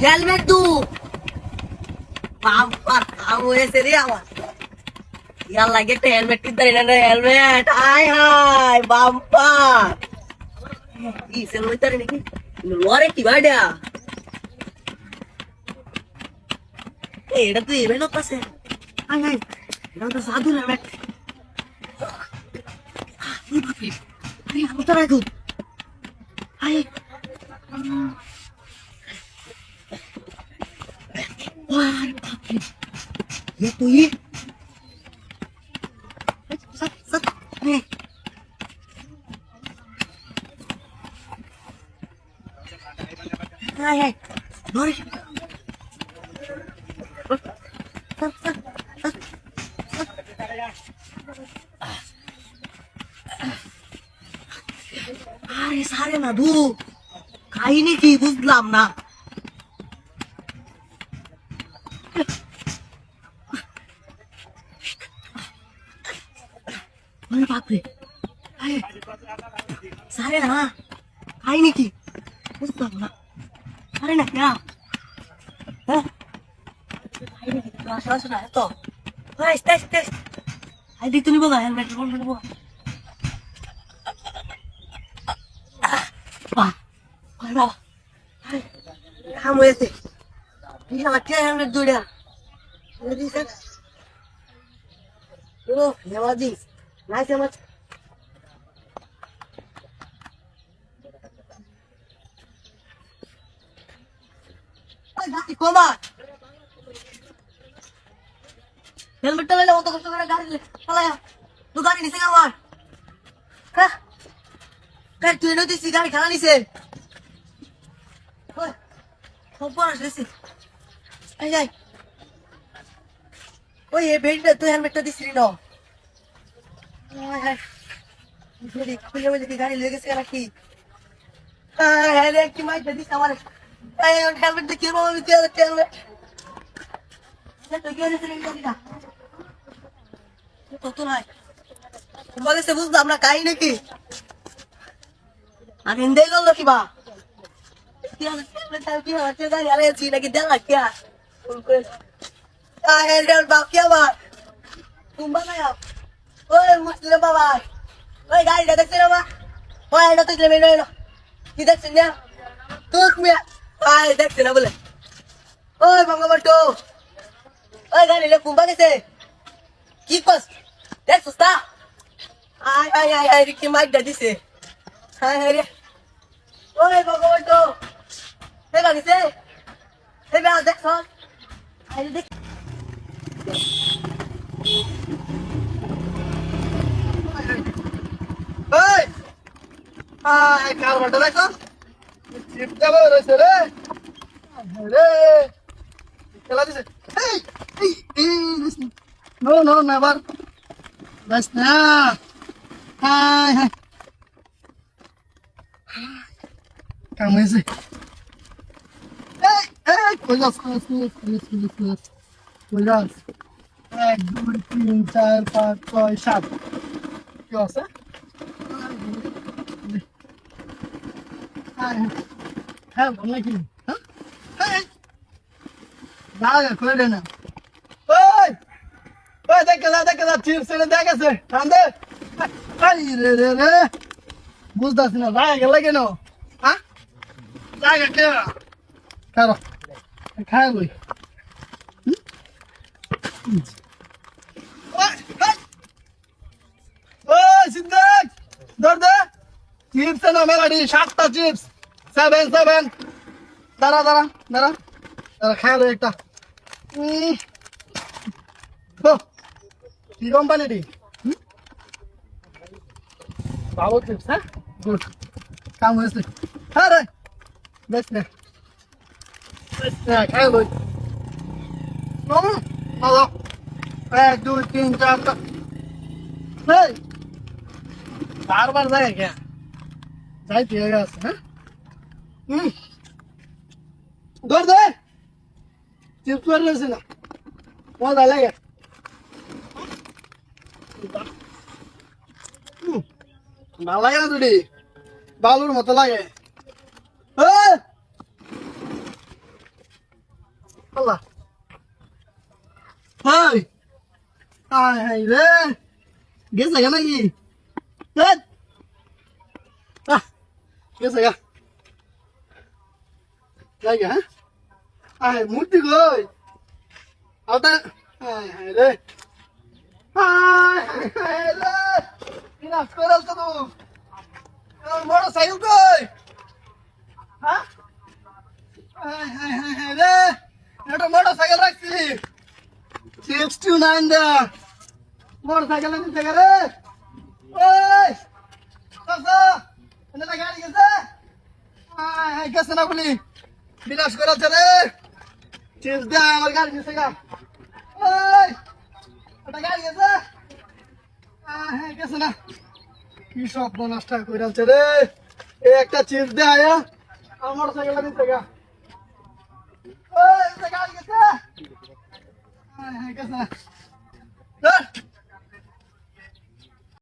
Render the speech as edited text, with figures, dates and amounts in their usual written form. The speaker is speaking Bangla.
হেলমেট তু বাম্পার কাম হয়েছে রে আমার ইয়ার লাগে একটা হেলমেট কিনতে হেলমেট হাই হাই বাম্পার ই সে লইতারে নাকি লরে কি বাড়া এটা তো ইভেন্ট হচ্ছে হাই হাই এটা তো সাধু হেলমেট আরে আমি তো রাখো high Wah, papi. Ya tuh ini. Sat, sat. Nih. Hai, hai. Lori. Sat, sat, sat. আরে সারে না দু কাহিনী কি বুঝলাম না अरे बाप रे सारे ना आई नहीं की उस ना अरे ना क्या आई नहीं की आशा सुना है तो टेस्ट टेस्ट टेस्ट आई दी तूने बोला हेलमेट बोल बोल वाह अरे बाबा हम ऐसे ये क्या हेलमेट जोड़ा ये दी सर ओ नवाजी Nice so much. Ay, dati koma. Helmet ta lele auto kosto kare gari le. Chala. Tu gari nise amar. Ha? Kar tu eno disi gari khana nise. Hoy. Khopor asese. Ay ay. Oy ye belt tu helmet ta disri no. খুলে বলে গাড়ি লেগেছে নাকি কি মাই দিস আমার হেলমেট দেখি হেলমেট কত নাই বলেছে বুঝলাম না কাই নাকি আর হিন্দে গেল কিবা গাড়ি আছি নাকি দেখ কে বাকি আবার কুম্বা নাই ওই মুসলিম বাবা ওই গাড়িটা দেখছেন বাবা ওই এটা তো নেমে নয় কি দেখছেন না তুমি আয় দেখছেন না বলে ওই বঙ্গবন্ধু ওই গাড়ি লে কুম্বা গেছে কি কস দেখছিস তা আয় আয় আয় আয় কি মাইটা দিছে হ্যাঁ হ্যাঁ রে ওই বঙ্গবন্ধু এই গাড়িছে এই বে দেখছ আয় দেখ Hey! Ay, cabrón, ¿te dejo? Chipte va a ser, ¿Qué la dice? Hey! Hey! No, no, never. That's not. Hi, hi. Come on, see. Hey! Hey! Cuidado, cuidado. Cuidado. 1, 2, 3, 4, 5, 6, 7. ¿Qué pasa? হ্যাঁ বল নাকি হ্যাঁ দাঁড়া করে না ওই ওই দেখে যা চিপস এনে দেখেছে ঠান্ডে আই রে রে রে বুঝতাছ না জায়গা গেল কেন হ্যাঁ জায়গা কে কারো খাই লই ওই সিদ্ধার্থ ধর দে চিপস না মেলাডি 7টা চিপস 7 দাঁড়া খাইলো একটা কি কোম্পানি দি বাবু চিপস হ্যাঁ গুড কাম হয়েছে হ্যাঁ রে বেশ না খাইলো হ্যালো 1 2 3 4 এই বারবার যায় কে যাই দিয়ে গেছে হ্যাঁ ধর দে চিপস করে রয়েছে না মজা লাগে ভালো লাগে না দুটি বালুর মতো লাগে আল্লাহ হাই হাই হাই রে গেছে গা নাকি গেছে গা লাগে হ্যাঁ আয় মূর্তি কই আওতা হাই হাই রে হাই হাই রে কিনা করাল তো মোটরসাইকেল কই হ্যাঁ হাই হাই হাই হাই রে এটা মোটরসাইকেল রাখছি 629 দা মোটরসাইকেল নিতে গেলে ওই কাকা এনে গাড়ি গেছে হাই হাই গেছে না বলি বিলাস করাচ্ছে রে চিপস দে আমার গাড়ি গেছে গা ওই এটা গাড়ি গেছে হ্যাঁ গেছে না কি স্বপ্ন নষ্ট করে আছে রে এই একটা চিপস দে আয়া আমার মোটরসাইকেল নিতে গা ওই এটা গাড়ি গেছে হ্যাঁ গেছে না